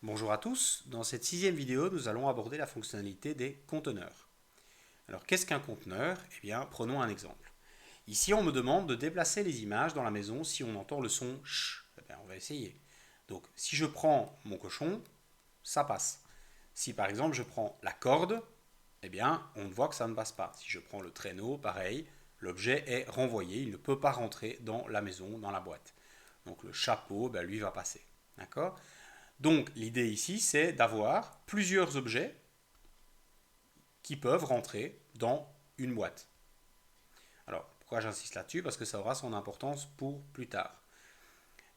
Bonjour à tous, dans cette sixième vidéo, nous allons aborder la fonctionnalité des conteneurs. Alors qu'est-ce qu'un conteneur? Eh bien, prenons un exemple. Ici, on me demande de déplacer les images dans la maison si on entend le son ch. Eh bien, on va essayer. Donc, si je prends mon cochon, ça passe. Si par exemple je prends la corde, eh bien, on voit que ça ne passe pas. Si je prends le traîneau, pareil, l'objet est renvoyé, il ne peut pas rentrer dans la maison, dans la boîte. Donc le chapeau, ben, lui va passer. D'accord? Donc l'idée ici, c'est d'avoir plusieurs objets qui peuvent rentrer dans une boîte. Alors pourquoi j'insiste là-dessus? Parce que ça aura son importance pour plus tard.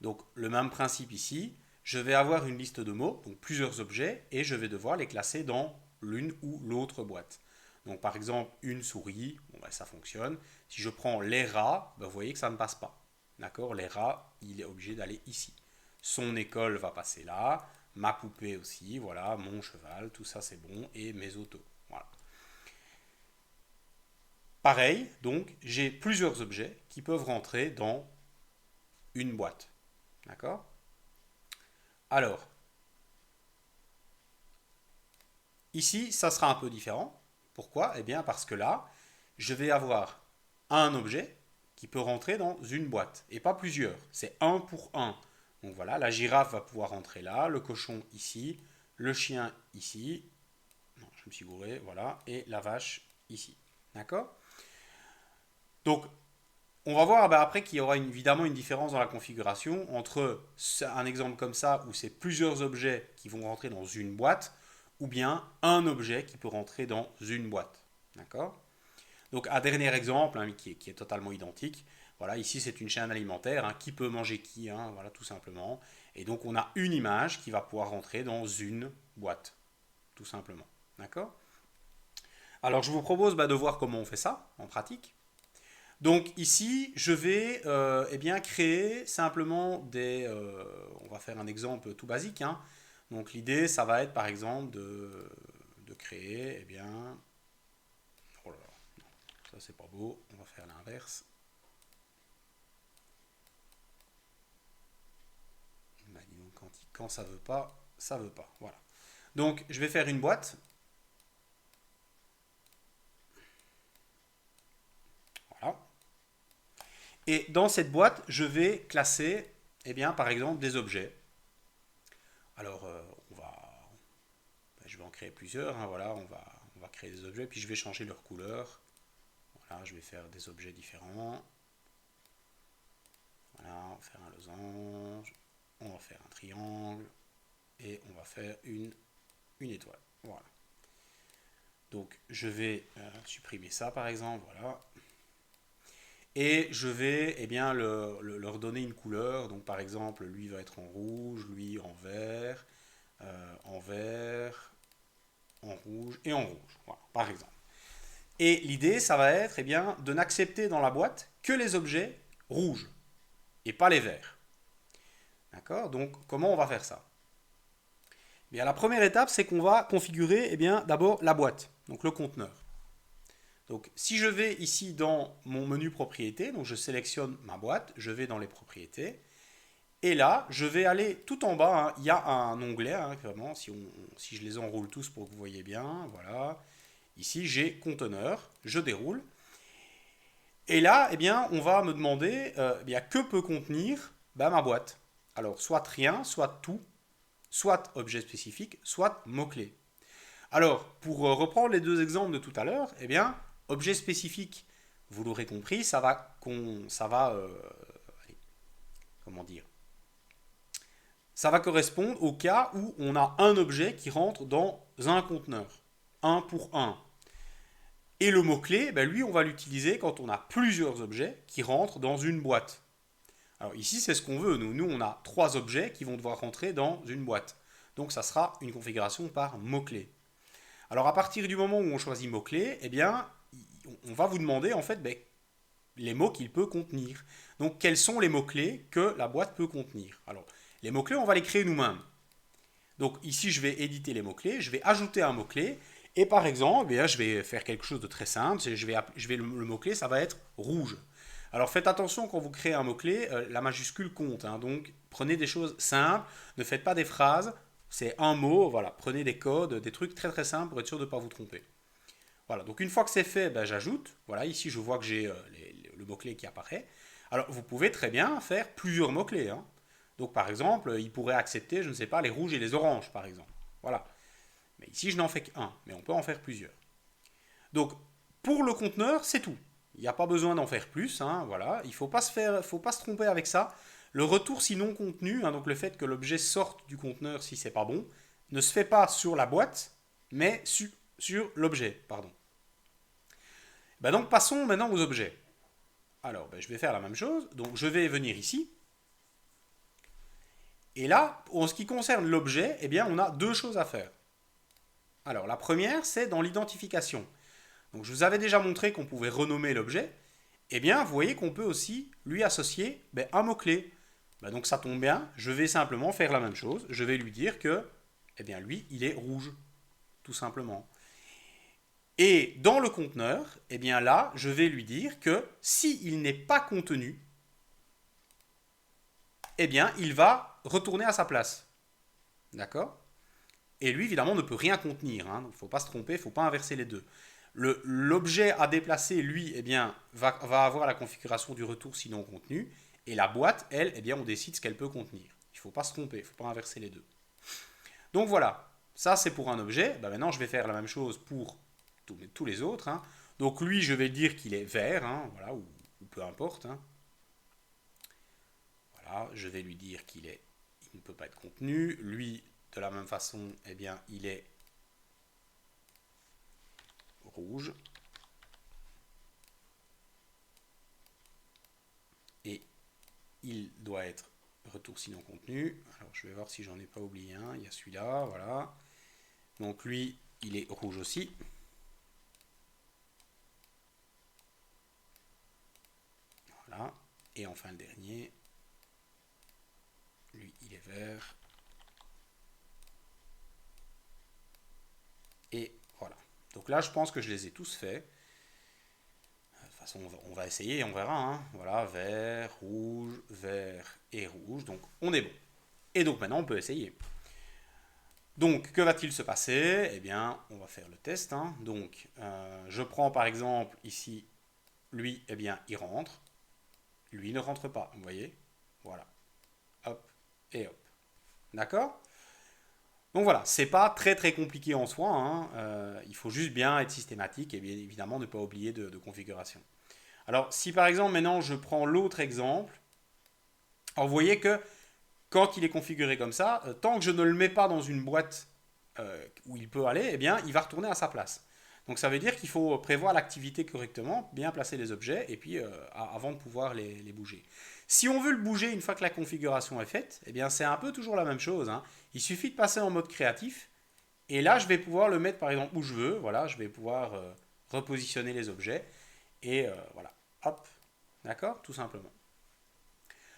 Donc le même principe ici, je vais avoir une liste de mots, donc plusieurs objets, et je vais devoir les classer dans l'une ou l'autre boîte. Donc par exemple, une souris, bon, ben, ça fonctionne. Si je prends les rats, ben, vous voyez que ça ne passe pas. D'accord? Les rats, il est obligé d'aller ici. Son école va passer là, ma poupée aussi, voilà, mon cheval, tout ça c'est bon, et mes autos. Voilà. Pareil, donc j'ai plusieurs objets qui peuvent rentrer dans une boîte. D'accord? Alors, ici, ça sera un peu différent. Pourquoi? Eh bien, parce que là, je vais avoir un objet qui peut rentrer dans une boîte et pas plusieurs. C'est un pour un. Donc voilà, la girafe va pouvoir rentrer là, le cochon ici, le chien ici. Non, je me suis gouré, voilà, et la vache ici. D'accord? Donc, on va voir bah, après qu'il y aura évidemment une différence dans la configuration entre un exemple comme ça où c'est plusieurs objets qui vont rentrer dans une boîte ou bien un objet qui peut rentrer dans une boîte. D'accord? Donc un dernier exemple hein, qui est totalement identique. Voilà, ici c'est une chaîne alimentaire. Hein, qui peut manger qui hein, voilà, tout simplement. Et donc on a une image qui va pouvoir rentrer dans une boîte. Tout simplement. D'accord? Alors je vous propose bah, de voir comment on fait ça en pratique. Donc ici, je vais eh bien, créer simplement des... on va faire un exemple tout basique. Hein. Donc l'idée, ça va être par exemple de créer, eh bien... Oh là là, non, ça c'est pas beau, on va faire l'inverse. Bah, dis donc, quand ça veut pas, ça veut pas. Voilà. Donc je vais faire une boîte. Voilà. Et dans cette boîte, je vais classer, eh bien, par exemple, des objets. Alors, je vais en créer plusieurs. Hein, voilà, on va créer des objets, puis je vais changer leur couleur. Voilà, je vais faire des objets différents. Voilà, on va faire un losange, on va faire un triangle, et on va faire une étoile. Voilà. Donc, je vais supprimer ça, par exemple. Voilà. Et je vais eh bien, leur donner une couleur. Donc, par exemple, lui va être en rouge, lui en vert, en rouge et en rouge. Voilà, par exemple. Et l'idée, ça va être eh bien, de n'accepter dans la boîte que les objets rouges et pas les verts. D'accord? Donc, comment on va faire ça? Eh bien, la première étape, c'est qu'on va configurer eh bien, d'abord la boîte, donc le conteneur. Donc, si je vais ici dans mon menu propriétés, donc je sélectionne ma boîte, je vais dans les propriétés, et là, je vais aller tout en bas, hein, il y a un onglet, hein, vraiment, si je les enroule tous pour que vous voyez bien, voilà. Ici, j'ai conteneur, je déroule, et là, eh bien, on va me demander eh bien, que peut contenir ben, ma boîte. Alors, soit rien, soit tout, soit objet spécifique, soit mot-clé. Alors, pour reprendre les deux exemples de tout à l'heure, eh bien, objet spécifique, vous l'aurez compris, ça va comment dire, ça va correspondre au cas où on a un objet qui rentre dans un conteneur, un pour un. Et le mot-clé, ben lui, on va l'utiliser quand on a plusieurs objets qui rentrent dans une boîte. Alors ici, c'est ce qu'on veut. Nous, on a trois objets qui vont devoir rentrer dans une boîte. Donc ça sera une configuration par mot-clé. Alors à partir du moment où on choisit mot-clé, eh bien, on va vous demander en fait ben, les mots qu'il peut contenir. Donc quels sont les mots-clés que la boîte peut contenir? Alors les mots-clés, on va les créer nous-mêmes. Donc ici, je vais éditer les mots-clés, je vais ajouter un mot-clé, et par exemple, eh bien, je vais faire quelque chose de très simple, le mot-clé, ça va être rouge. Alors faites attention quand vous créez un mot-clé, la majuscule compte, hein, donc prenez des choses simples, ne faites pas des phrases C'est un mot, voilà. Prenez des codes, des trucs très très simples pour être sûr de ne pas vous tromper. Voilà, donc une fois que c'est fait, ben, j'ajoute. Voilà, ici je vois que j'ai le mot-clé qui apparaît. Alors vous pouvez très bien faire plusieurs mots-clés, hein. Donc par exemple, il pourrait accepter, je ne sais pas, les rouges et les oranges, par exemple. Voilà. Mais ici, je n'en fais qu'un, mais on peut en faire plusieurs. Donc, pour le conteneur, c'est tout. Il n'y a pas besoin d'en faire plus, hein, voilà. Il ne faut pas se tromper avec ça. Le retour si non contenu, hein, donc le fait que l'objet sorte du conteneur si c'est pas bon, ne se fait pas sur la boîte, mais sur l'objet, pardon. Ben donc passons maintenant aux objets. Alors, ben, je vais faire la même chose. Donc, je vais venir ici. Et là, en ce qui concerne l'objet, eh bien, on a deux choses à faire. Alors, la première, c'est dans l'identification. Donc, je vous avais déjà montré qu'on pouvait renommer l'objet. Eh bien, vous voyez qu'on peut aussi lui associer ben, un mot-clé. Ben, donc, ça tombe bien. Je vais simplement faire la même chose. Je vais lui dire que, eh bien, lui, il est rouge, tout simplement. Et dans le conteneur, eh bien là, je vais lui dire que s'il n'est pas contenu, eh bien, il va retourner à sa place. D'accord? Et lui, évidemment, ne peut rien contenir. Hein, donc, il ne faut pas se tromper, il ne faut pas inverser les deux. L'objet à déplacer, lui, eh bien, va avoir la configuration du retour sinon contenu. Et la boîte, elle, eh bien, on décide ce qu'elle peut contenir. Il ne faut pas se tromper, il ne faut pas inverser les deux. Donc voilà, ça c'est pour un objet. Ben, maintenant, je vais faire la même chose pour tous les autres. Hein. Donc lui, je vais dire qu'il est vert, hein, voilà, ou peu importe. Hein. Voilà, je vais lui dire il ne peut pas être contenu. Lui, de la même façon, eh bien, il est rouge. Et il doit être retour sinon contenu. Alors, je vais voir si j'en ai pas oublié un. Il y a celui-là, voilà. Donc lui, il est rouge aussi. Voilà. Et enfin le dernier, lui, il est vert. Et voilà. Donc là, je pense que je les ai tous faits. De toute façon, on va essayer, on verra. Hein. Voilà, vert et rouge. Donc, on est bon. Et donc maintenant, on peut essayer. Donc, que va-t-il se passer? Eh bien, on va faire le test. Hein. Donc, je prends par exemple ici, lui, eh bien, il rentre. Lui ne rentre pas, vous voyez? Voilà. Hop et hop. D'accord? Donc voilà, c'est pas très très compliqué en soi. Hein. Il faut juste bien être systématique et bien évidemment ne pas oublier de configuration. Alors, si par exemple maintenant je prends l'autre exemple, alors vous voyez que quand il est configuré comme ça, tant que je ne le mets pas dans une boîte où il peut aller, eh bien il va retourner à sa place. Donc ça veut dire qu'il faut prévoir l'activité correctement, bien placer les objets et puis avant de pouvoir les bouger. Si on veut le bouger une fois que la configuration est faite, eh bien c'est un peu toujours la même chose. Hein. Il suffit de passer en mode créatif et là je vais pouvoir le mettre par exemple où je veux. Voilà, je vais pouvoir repositionner les objets et voilà, hop, d'accord, tout simplement.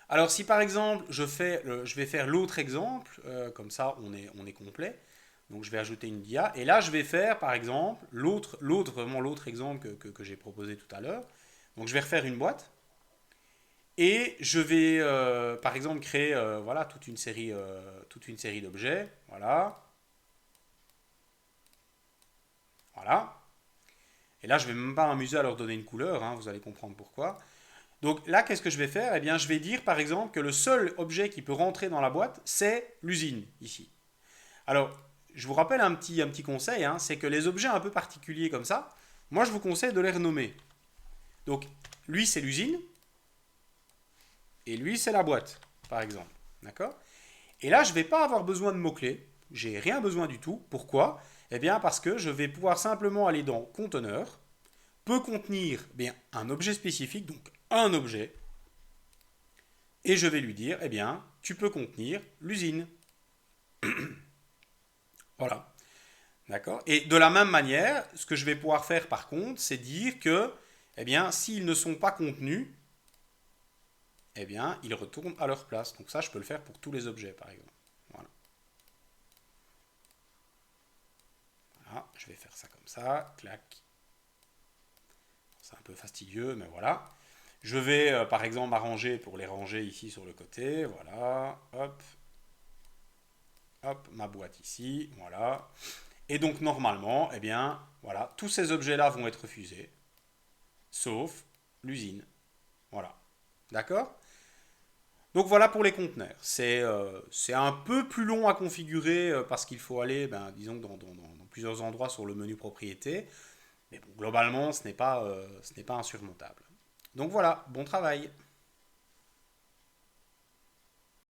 Alors si par exemple je vais faire l'autre exemple, comme ça on est complet. Donc je vais ajouter une dia et là je vais faire par exemple vraiment l'autre exemple que j'ai proposé tout à l'heure. Donc je vais refaire une boîte et je vais par exemple créer voilà toute une série d'objets. Voilà, voilà. Et là je vais même pas m'amuser à leur donner une couleur, hein, vous allez comprendre pourquoi. Donc là, qu'est-ce que je vais faire? Eh bien, je vais dire par exemple que le seul objet qui peut rentrer dans la boîte, c'est l'usine, ici. Alors, je vous rappelle un petit conseil, hein, c'est que les objets un peu particuliers comme ça, moi je vous conseille de les renommer. Donc, lui c'est l'usine, et lui c'est la boîte, par exemple. D'accord? Et là, je ne vais pas avoir besoin de mots-clés, j'ai rien besoin du tout. Pourquoi? Eh bien, parce que je vais pouvoir simplement aller dans conteneur, peut contenir bien un objet spécifique, donc un objet, et je vais lui dire, eh bien, tu peux contenir l'usine. Voilà. D'accord? Et de la même manière, ce que je vais pouvoir faire par contre, c'est dire que, eh bien, s'ils ne sont pas contenus, eh bien, ils retournent à leur place. Donc ça, je peux le faire pour tous les objets, par exemple. Voilà. Voilà. Je vais faire ça comme ça. Clac. C'est un peu fastidieux, mais voilà. Je vais, par exemple, m'arranger pour les ranger ici sur le côté. Voilà. Hop. hop, ma boîte ici, voilà. Et donc normalement, eh bien, voilà, tous ces objets-là vont être refusés, sauf l'usine. Voilà. D'accord? Donc voilà pour les conteneurs. C'est un peu plus long à configurer parce qu'il faut aller, ben, disons, dans plusieurs endroits sur le menu propriété. Mais bon, globalement, ce n'est pas insurmontable. Donc voilà, bon travail.